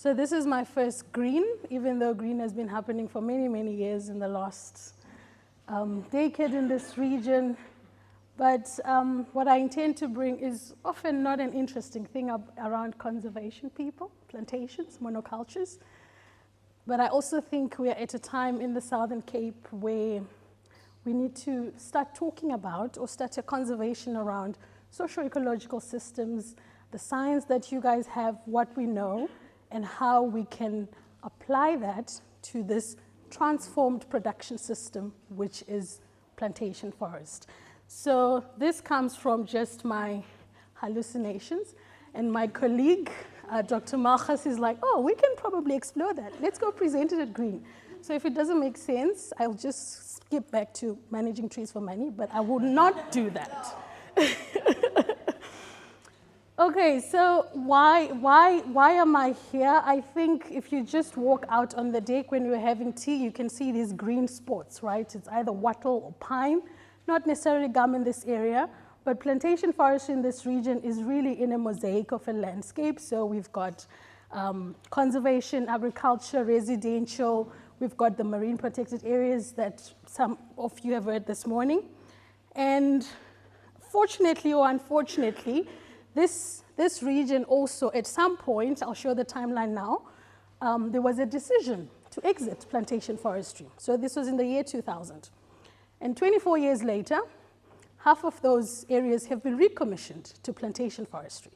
So this is my first GRIN, even though GRIN has been happening for many, many years in the last decade in this region. But what I intend to bring is often not an interesting thing around conservation people, plantations, monocultures. But I also think we are at a time in the Southern Cape where we need to start talking about or start a conservation around socio-ecological systems, the science that you guys have, what we know, and how we can apply that to this transformed production system, which is plantation forest. So this comes from just my hallucinations, and my colleague, Dr. Malchus, is like, oh, we can probably explore that. Let's go present it at GRIN. So if it doesn't make sense, I'll just skip back to managing trees for money, but I will not do that. Okay, so why am I here? I think if you just walk out on the deck when we're having tea, you can see these green spots, right? It's either wattle or pine, not necessarily gum in this area, but plantation forestry in this region is really in a mosaic of a landscape. So we've got conservation, agriculture, residential, we've got the marine protected areas that some of you have heard this morning. And fortunately or unfortunately, this region also, at some point, I'll show the timeline now, there was a decision to exit plantation forestry. So this was in the year 2000. And 24 years later, half of those areas have been recommissioned to plantation forestry.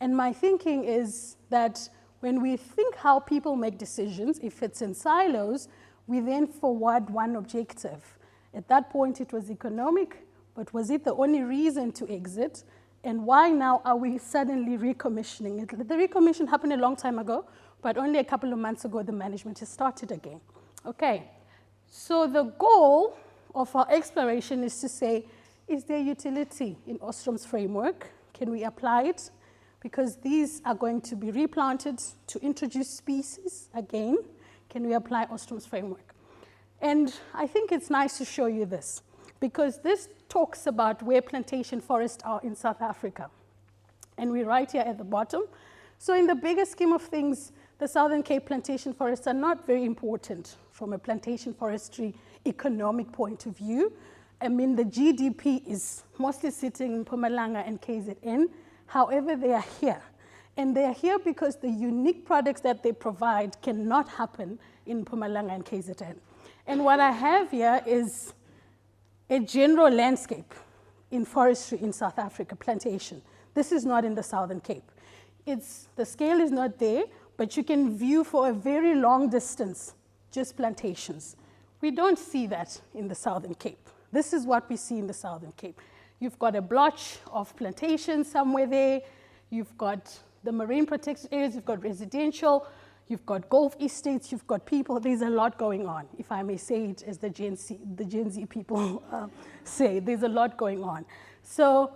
And my thinking is that when we think how people make decisions, if it's in silos, we then forward one objective. At that point, it was economic, but was it the only reason to exit? And why now are we suddenly recommissioning it? The recommission happened a long time ago, but only a couple of months ago, the management has started again. Okay, so the goal of our exploration is to say, is there utility in Ostrom's framework? Can we apply it? Because these are going to be replanted to introduce species again. Can we apply Ostrom's framework? And I think it's nice to show you this, because this talks about where plantation forests are in South Africa. And we're right here at the bottom. So in the bigger scheme of things, the Southern Cape plantation forests are not very important from a plantation forestry economic point of view. I mean, the GDP is mostly sitting in Mpumalanga and KZN. However, they are here. And they are here because the unique products that they provide cannot happen in Mpumalanga and KZN. And what I have here is a general landscape in forestry in South Africa, plantation. This is not in the Southern Cape. The scale is not there, but you can view for a very long distance just plantations. We don't see that in the Southern Cape. This is what we see in the Southern Cape. You've got a blotch of plantations somewhere there. You've got the marine protected areas. You've got residential. You've got golf estates. You've got people. There's a lot going on, if I may say it as the Gen Z people say. There's a lot going on. So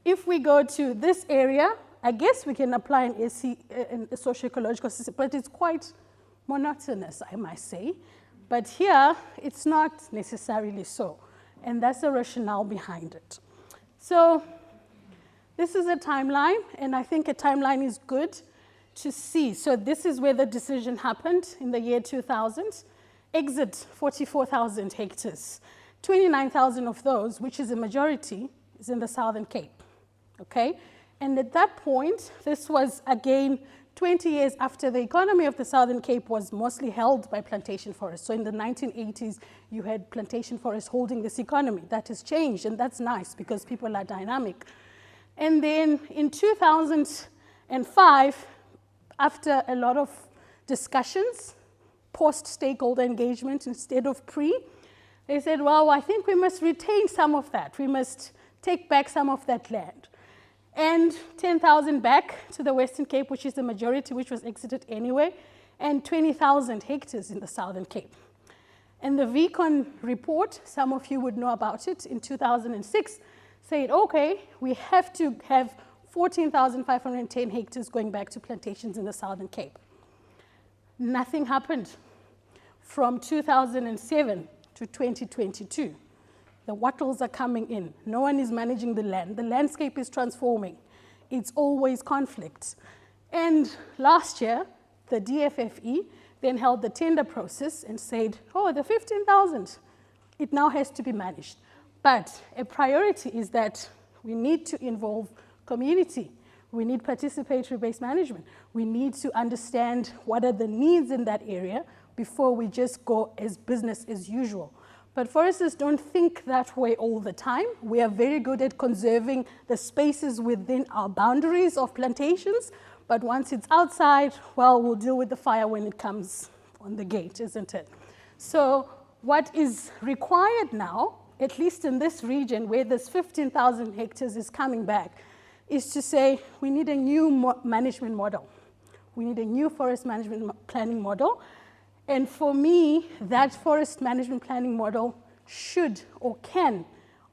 if we go to this area, I guess we can apply a socio-ecological system, but it's quite monotonous, I might say. But here, it's not necessarily so. And that's the rationale behind it. So this is a timeline, and I think a timeline is good to see. So this is where the decision happened in the year 2000. Exit 44,000 hectares. 29,000 of those, which is a majority, is in the Southern Cape, okay? And at that point, this was, again, 20 years after the economy of the Southern Cape was mostly held by plantation forests. So in the 1980s, you had plantation forests holding this economy. That has changed, and that's nice because people are dynamic. And then in 2005, after a lot of discussions, post-stakeholder engagement instead of pre, they said, well, I think we must retain some of that. We must take back some of that land. And 10,000 back to the Western Cape, which is the majority, which was exited anyway, and 20,000 hectares in the Southern Cape. And the VCON report, some of you would know about it, in 2006, said, okay, we have to have 14,510 hectares going back to plantations in the Southern Cape. Nothing happened from 2007 to 2022. The wattles are coming in. No one is managing the land. The landscape is transforming. It's always conflict. And last year, the DFFE then held the tender process and said, oh, the 15,000, it now has to be managed. But a priority is that we need to involve community. We need participatory-based management. We need to understand what are the needs in that area before we just go as business as usual. But foresters don't think that way all the time. We are very good at conserving the spaces within our boundaries of plantations, but once it's outside, well, we'll deal with the fire when it comes on the gate, isn't it? So what is required now, at least in this region where this 15,000 hectares is coming back, is to say we need a new management model. We need a new forest management planning model. And for me, that forest management planning model should or can,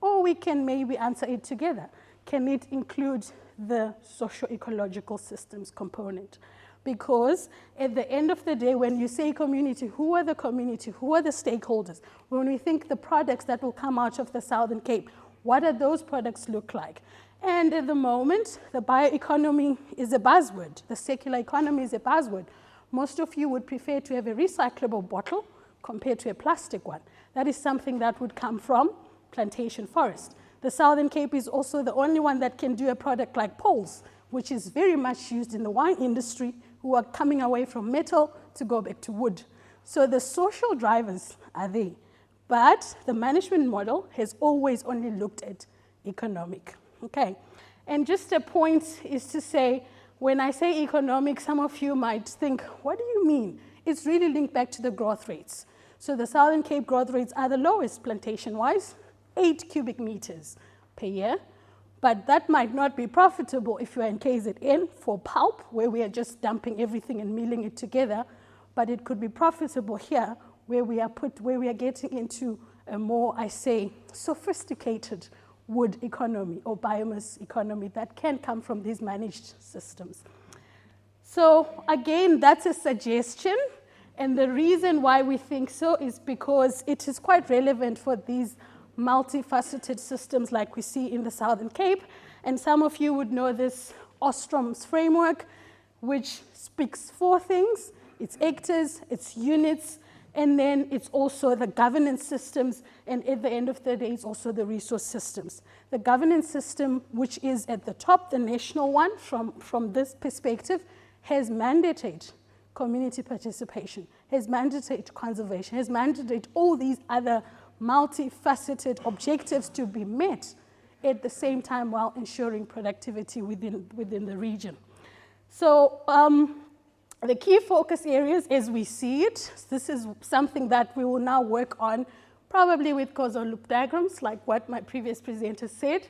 or we can maybe answer it together. Can it include the socio-ecological systems component? Because at the end of the day, when you say community, who are the community? Who are the stakeholders? When we think the products that will come out of the Southern Cape, what do those products look like? And at the moment, the bioeconomy is a buzzword. The circular economy is a buzzword. Most of you would prefer to have a recyclable bottle compared to a plastic one. That is something that would come from plantation forest. The Southern Cape is also the only one that can do a product like poles, which is very much used in the wine industry, who are coming away from metal to go back to wood. So the social drivers are there, but the management model has always only looked at economic. Okay, and just a point is to say, when I say economic, some of you might think, what do you mean? It's really linked back to the growth rates. So the Southern Cape growth rates are the lowest plantation-wise, 8 cubic meters per year. But that might not be profitable if you're in KZN for pulp, where we are just dumping everything and milling it together. But it could be profitable here, where we are getting into a more, I say, sophisticated wood economy or biomass economy that can come from these managed systems. So again, that's a suggestion. And the reason why we think so is because it is quite relevant for these multifaceted systems like we see in the Southern Cape. And some of you would know this Ostrom's framework, which speaks 4 things. It's hectares, it's units, and then it's also the governance systems, and at the end of the day, it's also the resource systems. The governance system, which is at the top, the national one, from this perspective, has mandated community participation, has mandated conservation, has mandated all these other multifaceted objectives to be met at the same time while ensuring productivity within the region. So the key focus areas as we see it, this is something that we will now work on probably with causal loop diagrams like what my previous presenter said,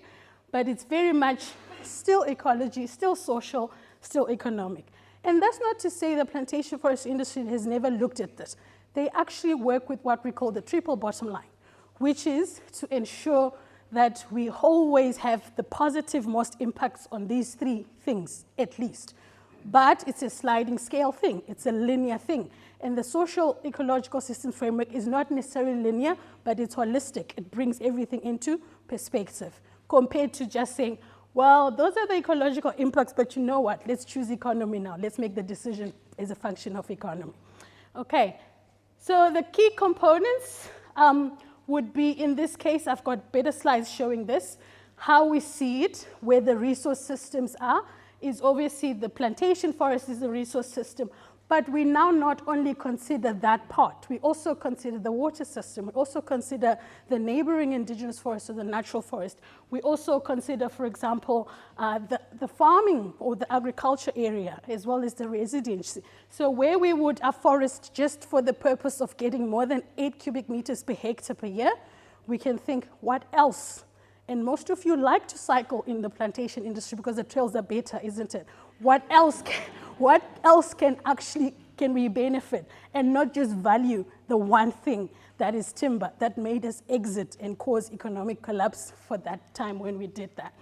but it's very much still ecology, still social, still economic. And that's not to say the plantation forest industry has never looked at this. They actually work with what we call the triple bottom line, which is to ensure that we always have the positive most impacts on these 3 things, at least. But it's a sliding scale thing. It's a linear thing. And the social ecological system framework is not necessarily linear, but it's holistic. It brings everything into perspective compared to just saying, well, those are the ecological impacts, but you know what? Let's choose economy now. Let's make the decision as a function of economy. Okay, so the key components would be, in this case, I've got better slides showing this, how we see it, where the resource systems are, is obviously the plantation forest is a resource system, but we now not only consider that part, we also consider the water system, we also consider the neighboring indigenous forest or the natural forest. We also consider, for example, the farming or the agriculture area, as well as the residency. So where we would afforest just for the purpose of getting more than 8 cubic meters per hectare per year, we can think, what else? And most of you like to cycle in the plantation industry because the trails are better, isn't it? What else can we benefit and not just value the one thing that is timber that made us exit and cause economic collapse for that time when we did that?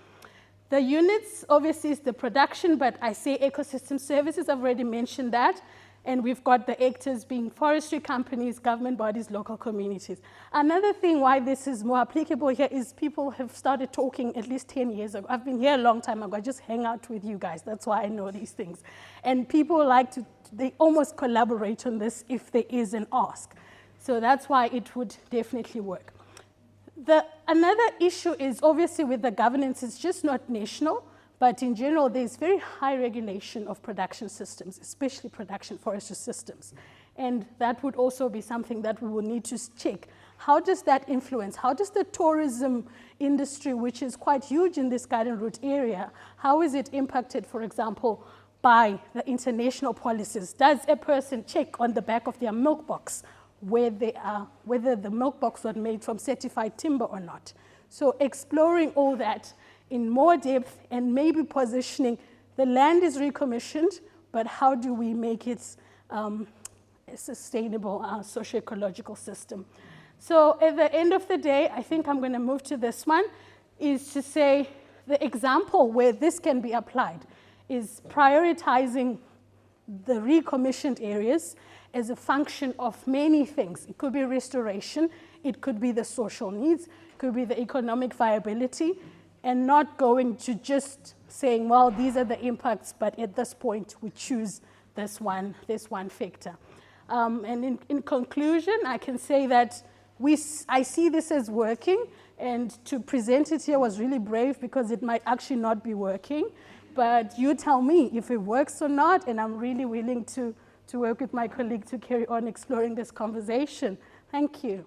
The units obviously is the production, but I say ecosystem services, I've already mentioned that. And we've got the actors being forestry companies, government bodies, local communities. Another thing why this is more applicable here is people have started talking at least 10 years ago. I've been here a long time ago. I just hang out with you guys. That's why I know these things. And people like to, they almost collaborate on this if there is an ask. So that's why it would definitely work. Another issue is obviously with the governance, it's just not national, but in general, there's very high regulation of production systems, especially production forestry systems. And that would also be something that we will need to check. How does that influence? How does the tourism industry, which is quite huge in this garden route area, how is it impacted, for example, by the international policies? Does a person check on the back of their milk box where they are, whether the milk box was made from certified timber or not? So exploring all that in more depth and maybe positioning the land is recommissioned, but how do we make it a sustainable socio-ecological system? So at the end of the day, I think I'm going to move to this one, is to say the example where this can be applied is prioritizing the recommissioned areas as a function of many things. It could be restoration, it could be the social needs, it could be the economic viability, and not going to just saying, well, these are the impacts, but at this point we choose this one factor. And in conclusion, I can say that I see this as working, and to present it here was really brave because it might actually not be working. But you tell me if it works or not, and I'm really willing to work with my colleague to carry on exploring this conversation. Thank you.